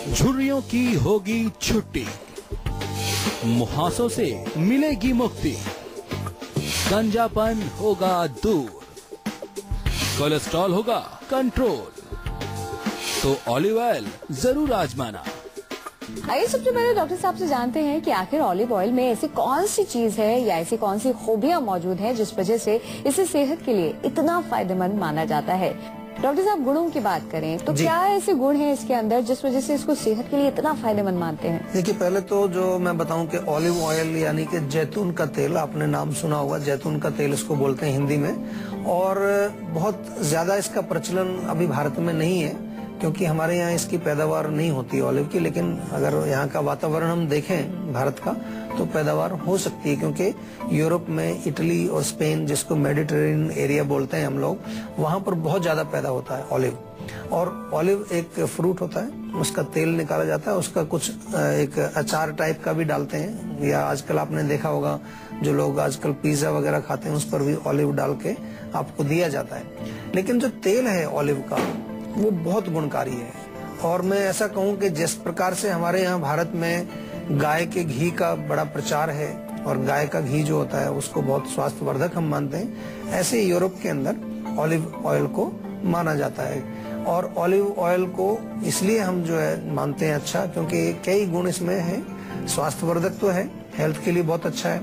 झुर्रियों की होगी छुट्टी, मुहासों से मिलेगी मुक्ति, गंजापन होगा दूर, कोलेस्ट्रॉल होगा कंट्रोल, तो ऑलिव ऑयल जरूर आजमाना। आइए सबसे पहले डॉक्टर साहब से जानते हैं कि आखिर ऑलिव ऑयल में ऐसी कौन सी चीज है या ऐसी कौन सी खूबियां मौजूद हैं जिस वजह से इसे सेहत के लिए इतना फायदेमंद माना जाता है। डॉक्टर साहब, गुणों की बात करें तो क्या ऐसे गुण हैं इसके अंदर जिस वजह से इसको सेहत के लिए इतना फायदेमंद मानते हैं? देखिए, पहले तो जो मैं बताऊं कि ऑलिव ऑयल यानी कि जैतून का तेल, आपने नाम सुना होगा, जैतून का तेल इसको बोलते हैं हिंदी में, और बहुत ज्यादा इसका प्रचलन अभी भारत में नहीं है क्योंकि हमारे यहाँ इसकी पैदावार नहीं होती ऑलिव की। लेकिन अगर यहाँ का वातावरण हम देखें भारत का तो पैदावार हो सकती है, क्योंकि यूरोप में इटली और स्पेन, जिसको मेडिटेरेनियन एरिया बोलते हैं हम लोग, वहाँ पर बहुत ज्यादा पैदा होता है ऑलिव। और ऑलिव एक फ्रूट होता है, उसका तेल निकाला जाता है, उसका कुछ एक अचार टाइप का भी डालते हैं, या आजकल आपने देखा होगा जो लोग आजकल पिज्जा वगैरह खाते हैं उस पर भी ऑलिव डाल के आपको दिया जाता है। लेकिन जो तेल है ऑलिव का वो बहुत गुणकारी है। और मैं ऐसा कहूँ कि जिस प्रकार से हमारे यहाँ भारत में गाय के घी का बड़ा प्रचार है और गाय का घी जो होता है उसको बहुत स्वास्थ्यवर्धक हम मानते हैं, ऐसे यूरोप के अंदर ऑलिव ऑयल को माना जाता है। और ऑलिव ऑयल को इसलिए हम जो है मानते हैं अच्छा, क्योंकि कई गुण इसमें हैं। स्वास्थ्यवर्धक तो है, हेल्थ के लिए बहुत अच्छा है,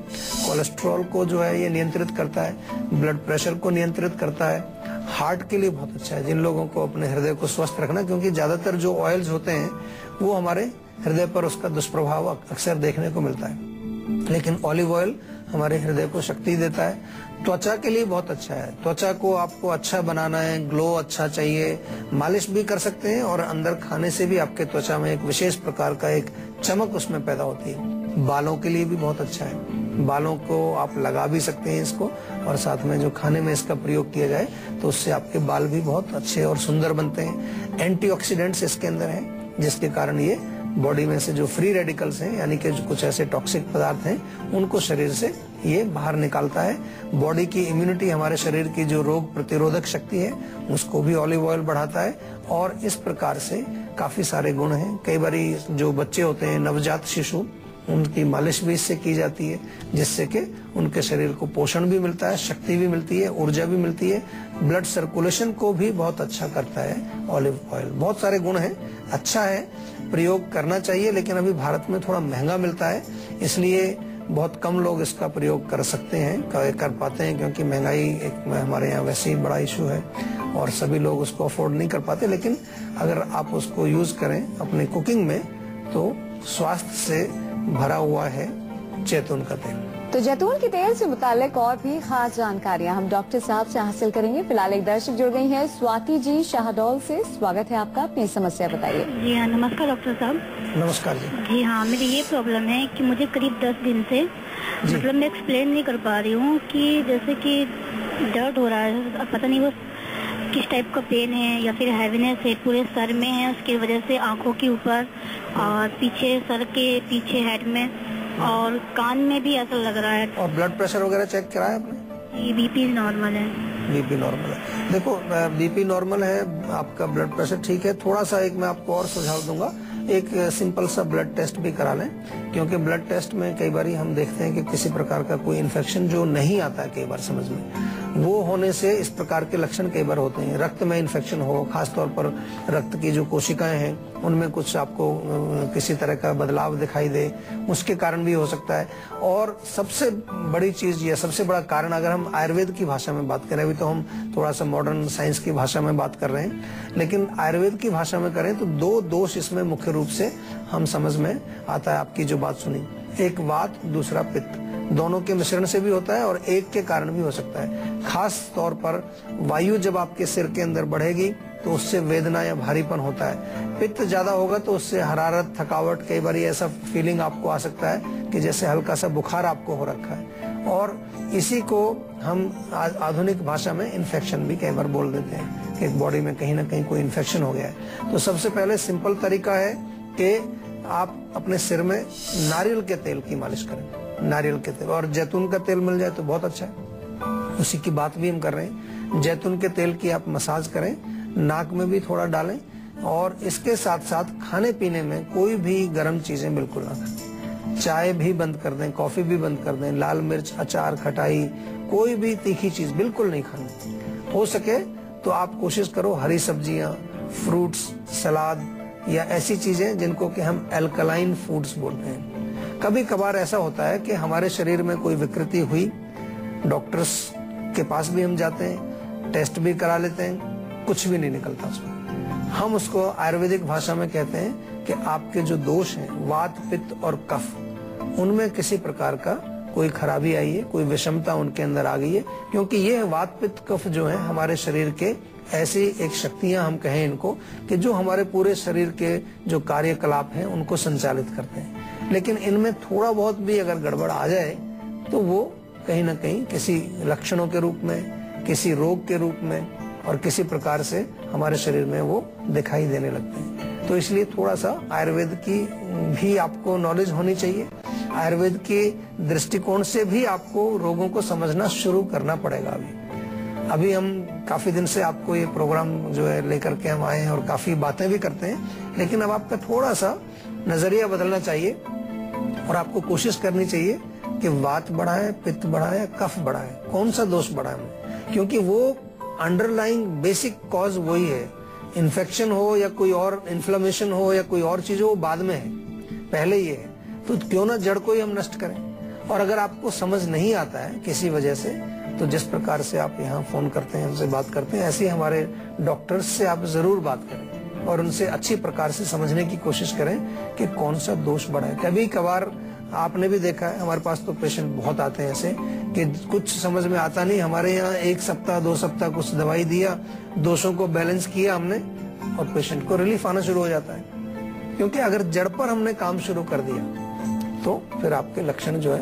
कोलेस्ट्रॉल को जो है ये नियंत्रित करता है, ब्लड प्रेशर को नियंत्रित करता है, हार्ट के लिए बहुत अच्छा है जिन लोगों को अपने हृदय को स्वस्थ रखना, क्योंकि ज्यादातर जो ऑयल्स होते हैं वो हमारे हृदय पर उसका दुष्प्रभाव अक्सर देखने को मिलता है। लेकिन ऑलिव ऑयल हमारे हृदय को शक्ति देता है। त्वचा के लिए बहुत अच्छा है, त्वचा को आपको अच्छा बनाना है, ग्लो अच्छा चाहिए, मालिश भी कर सकते हैं, और अंदर खाने से भी आपके त्वचा में एक विशेष प्रकार का एक चमक उसमें पैदा होती है। बालों के लिए भी बहुत अच्छा है, बालों को आप लगा भी सकते हैं इसको, और साथ में जो खाने में इसका प्रयोग किया जाए तो उससे आपके बाल भी बहुत अच्छे और सुंदर बनते हैं। एंटीऑक्सीडेंट्स इसके अंदर हैं जिसके कारण ये बॉडी में से जो फ्री रेडिकल्स हैं, यानी कि कुछ ऐसे टॉक्सिक पदार्थ हैं, उनको शरीर से ये बाहर निकालता है। बॉडी की इम्यूनिटी, हमारे शरीर की जो रोग प्रतिरोधक शक्ति है उसको भी ऑलिव ऑयल बढ़ाता है। और इस प्रकार से काफी सारे गुण हैं। कई बारी जो बच्चे होते हैं, नवजात शिशु, उनकी मालिश भी इससे की जाती है, जिससे कि उनके शरीर को पोषण भी मिलता है, शक्ति भी मिलती है, ऊर्जा भी मिलती है। ब्लड सर्कुलेशन को भी बहुत अच्छा करता है ऑलिव ऑयल। बहुत सारे गुण हैं, अच्छा है, प्रयोग करना चाहिए। लेकिन अभी भारत में थोड़ा महंगा मिलता है, इसलिए बहुत कम लोग इसका प्रयोग कर सकते हैं, कर पाते हैं, क्योंकि महंगाई एक हमारे यहाँ वैसे ही बड़ा इशू है और सभी लोग उसको अफोर्ड नहीं कर पाते। लेकिन अगर आप उसको यूज करें अपने कुकिंग में तो स्वास्थ्य से भरा हुआ है जैतून का तेल। तो जैतून के तेल से मुतालिक और भी खास जानकारियां हम डॉक्टर साहब से हासिल करेंगे। फिलहाल एक दर्शक जुड़ गई हैं, स्वाति जी शाहडोल से। स्वागत है आपका, अपनी समस्या बताइए। जी हाँ, नमस्कार डॉक्टर साहब। नमस्कार जी। जी हाँ, मेरी ये प्रॉब्लम है कि मुझे करीब 10 दिन से, मतलब मैं एक्सप्लेन नहीं कर पा रही हूँ कि जैसे कि दर्द हो रहा है, पता नहीं वो किस टाइप का पेन है या फिर हैवीनेस है, पूरे सर में है, उसकी वजह से आंखों के ऊपर और पीछे सर के पीछे हेड में और कान में भी ऐसा लग रहा है। और ब्लड प्रेशर वगैरह चेक कराया आपने? बीपी नॉर्मल है। बीपी नॉर्मल है। देखो, बीपी नॉर्मल है, आपका ब्लड प्रेशर ठीक है। थोड़ा सा एक मैं आपको और सुझाव दूंगा, एक सिंपल सा ब्लड टेस्ट भी करा लें, क्योंकि ब्लड टेस्ट में कई बार हम देखते हैं कि किसी प्रकार का कोई इन्फेक्शन जो नहीं आता है कई बार समझ में, वो होने से इस प्रकार के लक्षण कई बार होते हैं। रक्त में इन्फेक्शन हो, खासतौर पर रक्त की जो कोशिकाएं हैं उनमें कुछ आपको किसी तरह का बदलाव दिखाई दे, उसके कारण भी हो सकता है। और सबसे बड़ी चीज ये, सबसे बड़ा कारण, अगर हम आयुर्वेद की भाषा में बात करें, अभी तो हम थोड़ा सा मॉडर्न साइंस की भाषा में बात कर रहे हैं, लेकिन आयुर्वेद की भाषा में करें तो 2 दोष इसमें मुख्य रूप से हम समझ में आता है। आपकी जो बात सुनी, एक वात, दूसरा पित्त, दोनों के मिश्रण से भी होता है और एक के कारण भी हो सकता है। खास तौर पर वायु जब आपके सिर के अंदर बढ़ेगी तो उससे वेदना या भारीपन होता है। पित्त ज्यादा होगा तो उससे हरारत, थकावट, कई बार ऐसा फीलिंग आपको आ सकता है कि जैसे हल्का सा बुखार आपको हो रखा है। और इसी को हम आधुनिक भाषा में इन्फेक्शन भी कई बार बोल देते हैं कि बॉडी में कहीं ना कहीं कोई इन्फेक्शन हो गया है। तो सबसे पहले सिंपल तरीका है कि आप अपने सिर में नारियल के तेल की मालिश करें, नारियल के तेल, और जैतून का तेल मिल जाए तो बहुत अच्छा है, उसी की बात भी हम कर रहे हैं। जैतून के तेल की आप मसाज करें, नाक में भी थोड़ा डालें, और इसके साथ साथ खाने पीने में कोई भी गर्म चीजें बिल्कुल ना खाएं। चाय भी बंद कर दें, कॉफी भी बंद कर दें, लाल मिर्च, अचार, खटाई, कोई भी तीखी चीज बिल्कुल नहीं खानी। हो सके तो आप कोशिश करो हरी सब्जियां, फ्रूट्स, सलाद या ऐसी चीजें जिनको कि हम एल्कलाइन फूड्स बोलते हैं। कभी कभार ऐसा होता है कि हमारे शरीर में कोई विकृति हुई, डॉक्टर्स के पास भी हम जाते हैं, टेस्ट भी करा लेते हैं, कुछ भी नहीं निकलता उसमें। हम उसको आयुर्वेदिक भाषा में कहते हैं कि आपके जो दोष हैं, वात, पित्त और कफ, उनमें किसी प्रकार का कोई खराबी आई है, कोई विषमता उनके अंदर आ गई है। क्योंकि ये वात, पित्त, कफ जो है हमारे शरीर के ऐसी एक शक्तियां हम कहें इनको कि जो हमारे पूरे शरीर के जो कार्यकलाप हैं उनको संचालित करते हैं। लेकिन इनमें थोड़ा बहुत भी अगर गड़बड़ आ जाए तो वो कहीं ना कहीं किसी लक्षणों के रूप में, किसी रोग के रूप में और किसी प्रकार से हमारे शरीर में वो दिखाई देने लगते हैं। तो इसलिए थोड़ा सा आयुर्वेद की भी आपको नॉलेज होनी चाहिए। आयुर्वेद के दृष्टिकोण से भी आपको रोगों को समझना शुरू करना पड़ेगा। अभी हम काफी दिन से आपको ये प्रोग्राम जो है लेकर के हम आए हैं और काफी बातें भी करते हैं, लेकिन अब आपका थोड़ा सा नजरिया बदलना चाहिए और आपको कोशिश करनी चाहिए कि वात बढ़ा है, पित्त बढ़ा है, कफ बढ़ा है, कौन सा दोष बढ़ा है। क्योंकि वो अंडरलाइंग बेसिक कॉज वही है। इन्फेक्शन हो या कोई और इन्फ्लेमेशन हो या कोई और चीज हो, वो बाद में है, पहले ये है। तो क्यों ना जड़ को ही हम नष्ट करें। और अगर आपको समझ नहीं आता है किसी वजह से, तो जिस प्रकार से आप यहाँ फोन करते हैं, हमसे बात करते हैं, ऐसे ही हमारे डॉक्टर्स से आप जरूर बात करें और उनसे अच्छी प्रकार से समझने की कोशिश करें कि कौन सा दोष बढ़ा है। कभी कभार आपने भी देखा है, हमारे पास तो पेशेंट बहुत आते हैं ऐसे कि कुछ समझ में आता नहीं, हमारे यहाँ 1 सप्ताह 2 सप्ताह कुछ दवाई दिया, दोषों को बैलेंस किया हमने और पेशेंट को रिलीफ आना शुरू हो जाता है। क्योंकि अगर जड़ पर हमने काम शुरू कर दिया तो फिर आपके लक्षण जो है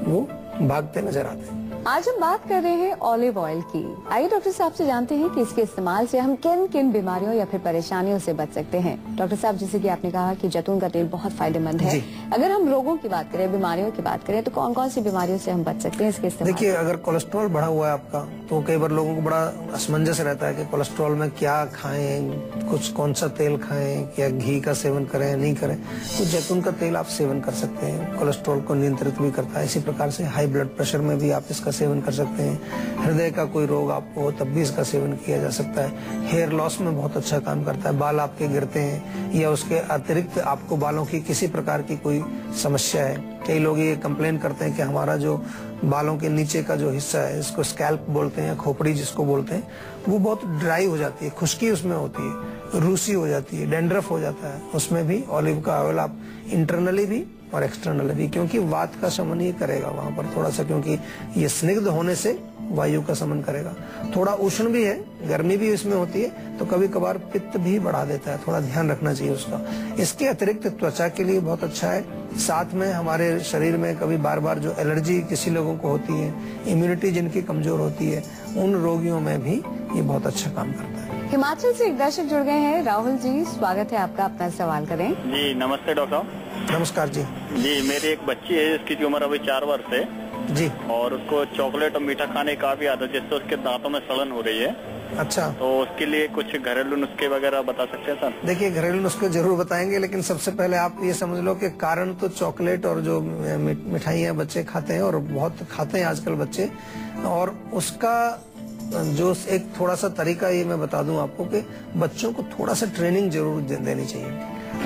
वो भागते नजर आते हैं। आज हम बात कर रहे हैं ऑलिव ऑयल की। आइए डॉक्टर साहब से जानते हैं कि इसके इस्तेमाल से हम किन किन बीमारियों या फिर परेशानियों से बच सकते हैं। डॉक्टर साहब, जैसे कि आपने कहा कि जैतून का तेल बहुत फायदेमंद है। अगर हम रोगों की बात करें, बीमारियों की बात करें, तो कौन कौन सी बीमारियों से हम बच सकते हैं इसके इस्तेमाल? देखिए, अगर कोलेस्ट्रॉल बढ़ा हुआ है आपका, तो कई बार लोगों को बड़ा असमंजस रहता है कि कोलेस्ट्रॉल में क्या खाएं, कुछ कौन सा तेल खाएं, क्या घी का सेवन करें नहीं करें। तो जैतून का तेल आप सेवन कर सकते हैं, कोलेस्ट्रॉल को नियंत्रित भी करता है। इसी प्रकार से हाई ब्लड प्रेशर में भी आप इसका सेवन कर सकते हैं। हृदय का कोई रोग आपको हो तब भी इसका सेवन किया जा सकता है। हेयर लॉस में बहुत अच्छा काम करता है। बाल आपके गिरते हैं या उसके अतिरिक्त आपको बालों की किसी प्रकार की कोई समस्या है, कई लोग ये कंप्लेन करते हैं कि हमारा जो बालों के नीचे का जो हिस्सा है, इसको स्कैल्प बोलते हैं, खोपड़ी जिसको बोलते हैं, वो बहुत ड्राई हो जाती है, खुश्की उसमें होती है, रूसी हो जाती है, डैंड्रफ हो जाता है। उसमें भी ऑलिव का ऑयल आप इंटरनली भी और एक्सटर्नली भी, क्योंकि वात का शमन ये करेगा वहां पर थोड़ा सा, क्योंकि ये स्निग्ध होने से वायु का शमन करेगा। थोड़ा उष्ण भी है, गर्मी भी इसमें होती है, तो कभी कभार पित्त भी बढ़ा देता है, थोड़ा ध्यान रखना चाहिए उसका। इसके अतिरिक्त त्वचा के लिए बहुत अच्छा है। साथ में हमारे शरीर में कभी बार बार जो एलर्जी किसी लोगों को होती है, इम्यूनिटी जिनकी कमजोर होती है, उन रोगियों में भी ये बहुत अच्छा काम करता है। हिमाचल से एक दर्शक जुड़ गए हैं। राहुल जी, स्वागत है आपका, अपना सवाल करें। जी नमस्ते डॉक्टर साहब। नमस्कार जी। जी मेरी एक बच्ची है जिसकी उम्र अभी 4 वर्ष है जी। और उसको चॉकलेट और मीठा खाने की काफी आदत है, जिससे उसके दांतों में सड़न हो रही है। अच्छा, तो उसके लिए कुछ घरेलू नुस्खे वगैरह बता सकते हैं सर? देखिए, घरेलू नुस्खे जरूर बताएंगे, लेकिन सबसे पहले आप ये समझ लो कि कारण तो चॉकलेट और जो मिठाइयाँ बच्चे खाते हैं, और बहुत खाते हैं आजकल बच्चे, और उसका जो एक थोड़ा सा तरीका ये मैं बता दूं आपको कि बच्चों को थोड़ा सा ट्रेनिंग जरूर देनी चाहिए,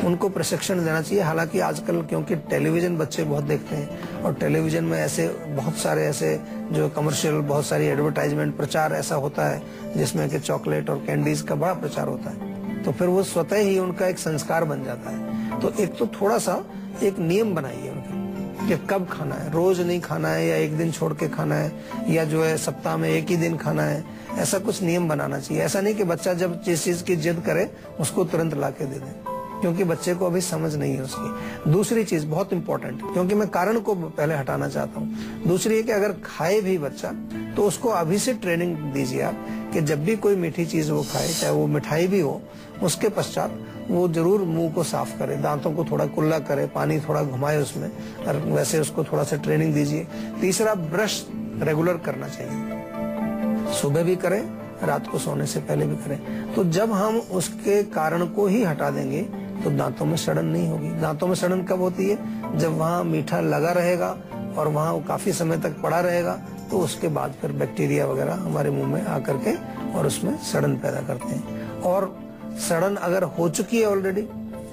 उनको प्रशिक्षण देना चाहिए। हालांकि आजकल क्योंकि टेलीविजन बच्चे बहुत देखते हैं और टेलीविजन में ऐसे बहुत सारे ऐसे जो कमर्शियल, बहुत सारी एडवर्टाइजमेंट, प्रचार ऐसा होता है जिसमें कि चॉकलेट और कैंडीज का बड़ा प्रचार होता है, तो फिर वो स्वतः ही उनका एक संस्कार बन जाता है। तो एक तो थोड़ा सा एक नियम बनाइए उनके कि कब खाना है, रोज नहीं खाना है, या एक दिन छोड़ के खाना है, या जो है सप्ताह में एक ही दिन खाना है, ऐसा कुछ नियम बनाना चाहिए। ऐसा नहीं कि बच्चा जब जिस चीज की जिद करे उसको तुरंत ला के दे दें, क्योंकि बच्चे को अभी समझ नहीं है उसकी। दूसरी चीज बहुत इंपॉर्टेंट, क्योंकि मैं कारण को पहले हटाना चाहता हूँ, दूसरी है कि अगर खाए भी बच्चा तो उसको अभी से ट्रेनिंग दीजिए आप कि जब भी कोई मीठी चीज वो खाए, चाहे वो मिठाई भी हो, उसके पश्चात वो जरूर मुंह को साफ करे, दांतों को थोड़ा कुल्ला करे, पानी थोड़ा घुमाए उसमें, और वैसे उसको थोड़ा सा ट्रेनिंग दीजिए। तीसरा, ब्रश रेगुलर करना चाहिए, सुबह भी करें रात को सोने से पहले भी करें। तो जब हम उसके कारण को ही हटा देंगे तो दांतों में सड़न नहीं होगी। दांतों में सड़न कब होती है? जब वहाँ मीठा लगा रहेगा और वहाँ वो काफी समय तक पड़ा रहेगा, तो उसके बाद फिर बैक्टीरिया वगैरह हमारे मुंह में आकर के और उसमें सड़न पैदा करते हैं। और सड़न अगर हो चुकी है ऑलरेडी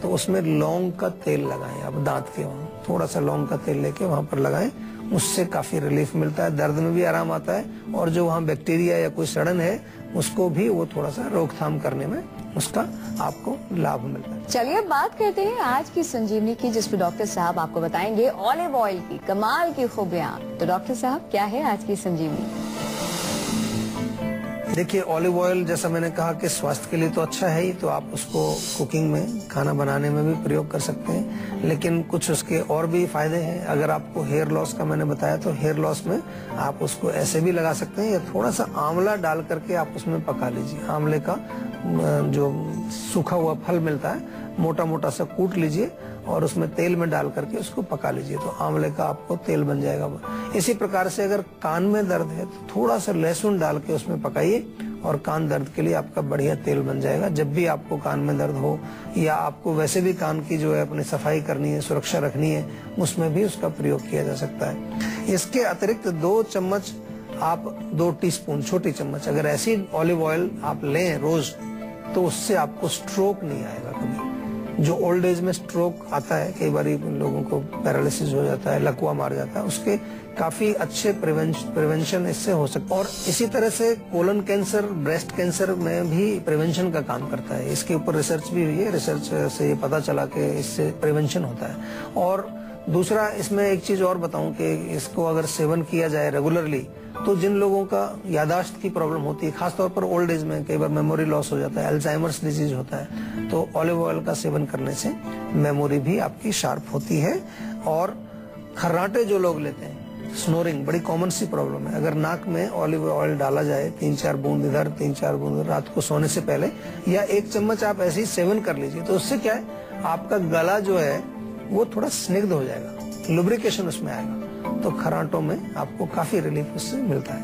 तो उसमें लौंग का तेल लगाएं। आप दांत के वहाँ थोड़ा सा लौंग का तेल लेके वहाँ पर लगाएं, उससे काफी रिलीफ मिलता है, दर्द में भी आराम आता है और जो वहाँ बैक्टीरिया या कोई सड़न है उसको भी वो थोड़ा सा रोकथाम करने में उसका आपको लाभ मिलता है। चलिए अब बात करते हैं आज की संजीवनी की, जिसमें डॉक्टर साहब आपको बताएंगे ऑलिव ऑयल की कमाल की खूबियां। तो डॉक्टर साहब क्या है आज की संजीवनी? देखिए, ऑलिव ऑयल जैसा मैंने कहा कि स्वास्थ्य के लिए तो अच्छा है ही, तो आप उसको कुकिंग में, खाना बनाने में भी प्रयोग कर सकते हैं, लेकिन कुछ उसके और भी फायदे हैं। अगर आपको हेयर लॉस का मैंने बताया तो हेयर लॉस में आप उसको ऐसे भी लगा सकते हैं या थोड़ा सा आंवला डाल करके आप उसमें पका लीजिए। आंवले का जो सूखा हुआ फल मिलता है मोटा मोटा सा कूट लीजिए और उसमें तेल में डाल करके उसको पका लीजिए, तो आंवले का आपको तेल बन जाएगा। इसी प्रकार से अगर कान में दर्द है तो थोड़ा सा लहसुन डाल के उसमें पकाइए और कान दर्द के लिए आपका बढ़िया तेल बन जाएगा। जब भी आपको कान में दर्द हो या आपको वैसे भी कान की जो है अपनी सफाई करनी है, सुरक्षा रखनी है, उसमें भी उसका प्रयोग किया जा सकता है। इसके अतिरिक्त 2 चम्मच आप 2 टीस्पून छोटी चम्मच अगर ऐसी ऑलिव ऑयल आप लें रोज, तो उससे आपको स्ट्रोक नहीं आएगा कभी। जो ओल्ड एज में स्ट्रोक आता है, कई बार लोगों को पैरालिसिस हो जाता है, लकवा मार जाता है, उसके काफी अच्छे प्रिवेंशन इससे हो सकता है। और इसी तरह से कोलन कैंसर, ब्रेस्ट कैंसर में भी प्रिवेंशन का काम करता है। इसके ऊपर रिसर्च भी हुई है, रिसर्च से ये पता चला कि इससे प्रिवेंशन होता है। और दूसरा, इसमें एक चीज और बताऊं कि इसको अगर सेवन किया जाए रेगुलरली, तो जिन लोगों का यादाश्त की प्रॉब्लम होती है, खासतौर पर ओल्ड एज में कई बार मेमोरी लॉस हो जाता है, अल्जाइमर्स डिजीज होता है, तो ऑलिव ऑयल का सेवन करने से मेमोरी भी आपकी शार्प होती है। और खर्राटे जो लोग लेते हैं, स्नोरिंग बड़ी कॉमन सी प्रॉब्लम है, अगर नाक में ऑलिव ऑयल डाला जाए 3-4 बूंद इधर 3-4 बूंद रात को सोने से पहले, या 1 चम्मच आप ऐसे ही सेवन कर लीजिए, तो उससे क्या है, आपका गला जो है वो थोड़ा स्निग्ध हो जाएगा, लुब्रिकेशन उसमें आएगा, तो खर्राटों में आपको काफी रिलीफ उससे मिलता है।